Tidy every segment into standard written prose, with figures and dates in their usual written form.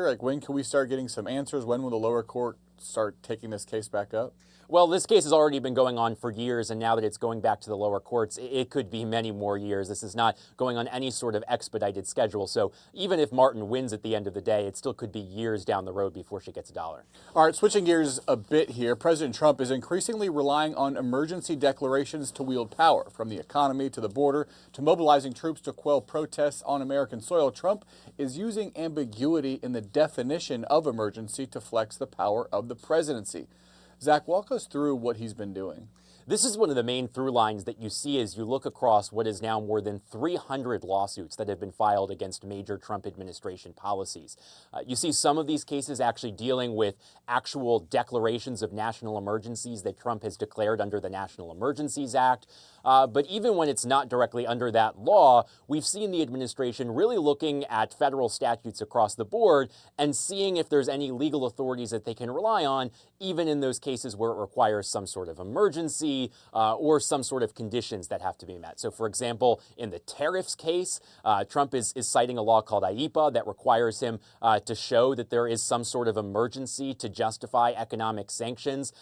Like, when can we start getting some answers? When will the lower court start taking this case back up? Well, this case has already been going on for years, and now that it's going back to the lower courts, it could be many more years. This is not going on any sort of expedited schedule. So even if Martin wins at the end of the day, it still could be years down the road before she gets a dollar. All right, switching gears a bit here. President Trump is increasingly relying on emergency declarations to wield power, from the economy to the border to mobilizing troops to quell protests on American soil. Trump is using ambiguity in the definition of emergency to flex the power of the presidency. Zach, walk us through what he's been doing. This is one of the main through lines that you see as you look across what is now more than 300 lawsuits that have been filed against major Trump administration policies. You see some of these cases actually dealing with actual declarations of national emergencies that Trump has declared under the National Emergencies Act. But even when it's not directly under that law, we've seen the administration really looking at federal statutes across the board and seeing if there's any legal authorities that they can rely on, even in those cases where it requires some sort of emergency or some sort of conditions that have to be met. So, for example, in the tariffs case, Trump is citing a law called IEEPA that requires him to show that there is some sort of emergency to justify economic sanctions.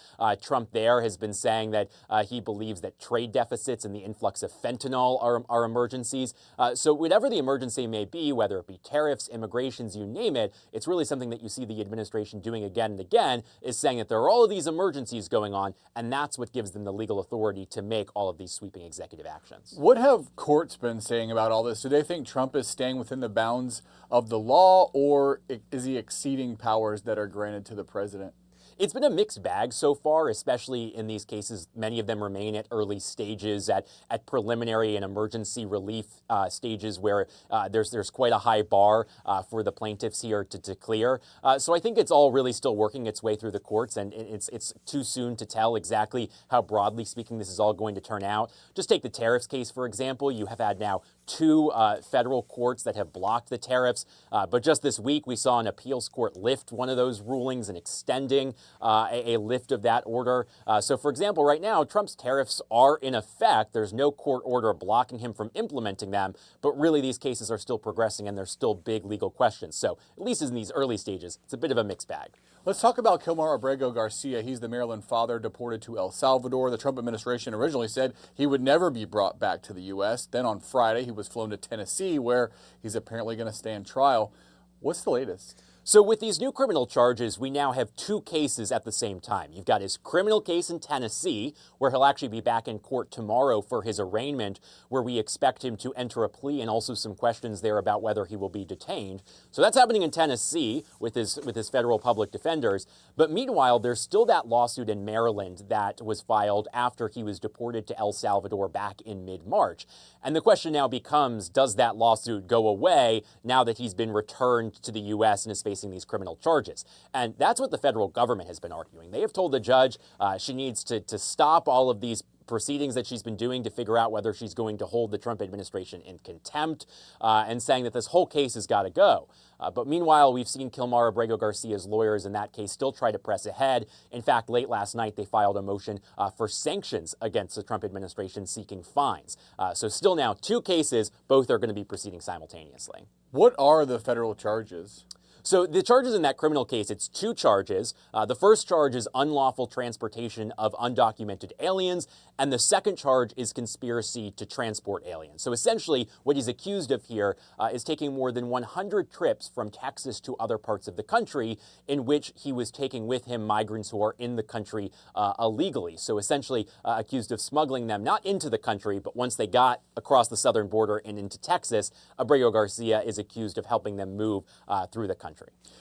Trump there has been saying that he believes that trade deficits and the influx of fentanyl are emergencies. So whatever the emergency may be, whether it be tariffs, immigrations, you name it, it's really something that you see the administration doing again and again, is saying that there are all of these emergencies going on, and that's what gives them the legal authority to make all of these sweeping executive actions. What have courts been saying about all this? Do they think Trump is staying within the bounds of the law, or is he exceeding powers that are granted to the president? It's been a mixed bag so far, especially in these cases. Many of them remain at early stages, at preliminary and emergency relief stages where there's quite a high bar for the plaintiffs here to clear. So I think it's all really still working its way through the courts, and it's too soon to tell exactly how, broadly speaking, this is all going to turn out. Just take the tariffs case, for example. You have had now two federal courts that have blocked the tariffs, but just this week we saw an appeals court lift one of those rulings and extending a lift of that order. So, for example, right now, Trump's tariffs are in effect. There's no court order blocking him from implementing them, but really these cases are still progressing and there's still big legal questions. So, at least in these early stages, it's a bit of a mixed bag. Let's talk about Kilmar Abrego Garcia. He's the Maryland father deported to El Salvador. The Trump administration originally said he would never be brought back to the U.S. Then on Friday, he was flown to Tennessee, where he's apparently going to stand trial. What's the latest? So with these new criminal charges, we now have two cases at the same time. You've got his criminal case in Tennessee, where he'll actually be back in court tomorrow for his arraignment, where we expect him to enter a plea, and also some questions there about whether he will be detained. So that's happening in Tennessee with his federal public defenders. But meanwhile, there's still that lawsuit in Maryland that was filed after he was deported to El Salvador back in mid-March. And the question now becomes, does that lawsuit go away now that he's been returned to the U.S. and is facing these criminal charges? And that's what the federal government has been arguing. They have told the judge she needs to stop all of these proceedings that she's been doing to figure out whether she's going to hold the Trump administration in contempt, and saying that this whole case has got to go. But meanwhile, we've seen Kilmar Abrego Garcia's lawyers in that case still try to press ahead. In fact, late last night, they filed a motion for sanctions against the Trump administration, seeking fines. So still now two cases, both are going to be proceeding simultaneously. What are the federal charges? So the charges in that criminal case, it's two charges. The first charge is unlawful transportation of undocumented aliens, and the second charge is conspiracy to transport aliens. So essentially, what he's accused of here is taking more than 100 trips from Texas to other parts of the country, in which he was taking with him migrants who are in the country illegally. So essentially accused of smuggling them not into the country, but once they got across the southern border and into Texas, Abrego Garcia is accused of helping them move through the country.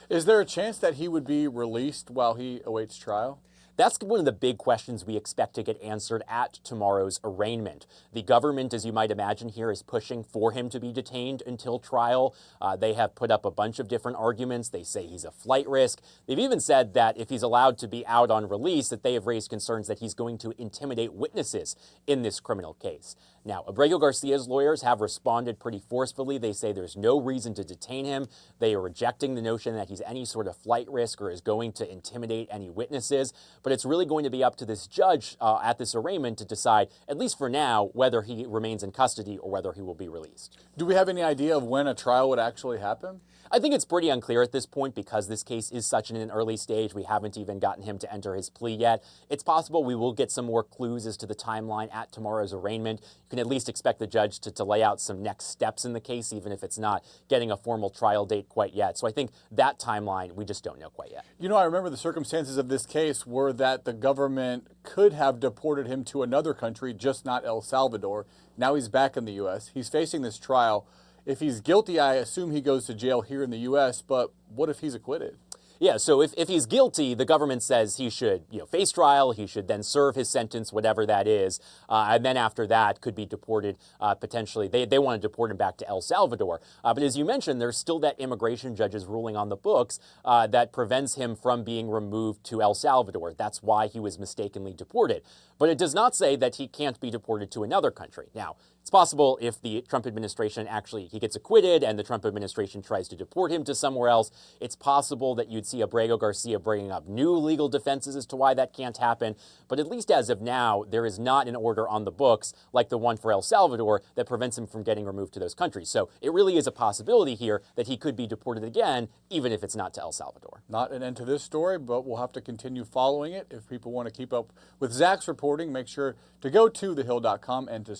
Is there a chance that he would be released while he awaits trial? That's one of the big questions we expect to get answered at tomorrow's arraignment. The government, as you might imagine here, is pushing for him to be detained until trial. They have put up a bunch of different arguments. They say he's a flight risk. They've even said that if he's allowed to be out on release, that they have raised concerns that he's going to intimidate witnesses in this criminal case. Now, Abrego Garcia's lawyers have responded pretty forcefully. They say there's no reason to detain him. They are rejecting the notion that he's any sort of flight risk or is going to intimidate any witnesses. But it's really going to be up to this judge at this arraignment to decide, at least for now, whether he remains in custody or whether he will be released. Do we have any idea of when a trial would actually happen? I think it's pretty unclear at this point because this case is such in an early stage. We haven't even gotten him to enter his plea yet. It's possible we will get some more clues as to the timeline at tomorrow's arraignment. You can at least expect the judge to lay out some next steps in the case, even if it's not getting a formal trial date quite yet. So I think that timeline, we just don't know quite yet. You know, I remember the circumstances of this case were that the government could have deported him to another country, just not El Salvador. Now he's back in the U.S. He's facing this trial. If he's guilty, I assume he goes to jail here in the U.S., but what if he's acquitted? Yeah, so if he's guilty, the government says he should face trial, he should then serve his sentence, whatever that is, and then after that could be deported potentially. They want to deport him back to El Salvador. But as you mentioned, there's still that immigration judge's ruling on the books that prevents him from being removed to El Salvador. That's why he was mistakenly deported. But it does not say that he can't be deported to another country. Now, it's possible if the Trump administration he gets acquitted and the Trump administration tries to deport him to somewhere else, it's possible that you'd see Abrego Garcia bringing up new legal defenses as to why that can't happen. But at least as of now, there is not an order on the books like the one for El Salvador that prevents him from getting removed to those countries. So it really is a possibility here that he could be deported again, even if it's not to El Salvador. Not an end to this story, but we'll have to continue following it. If people want to keep up with Zach's reporting, make sure to go to thehill.com and to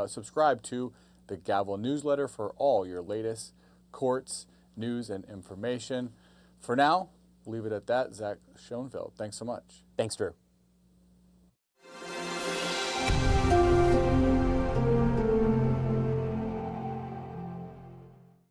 subscribe to the Gavel newsletter for all your latest courts, news, and information. For now, we'll leave it at that. Zach Schoenfeld, thanks so much. Thanks, Drew.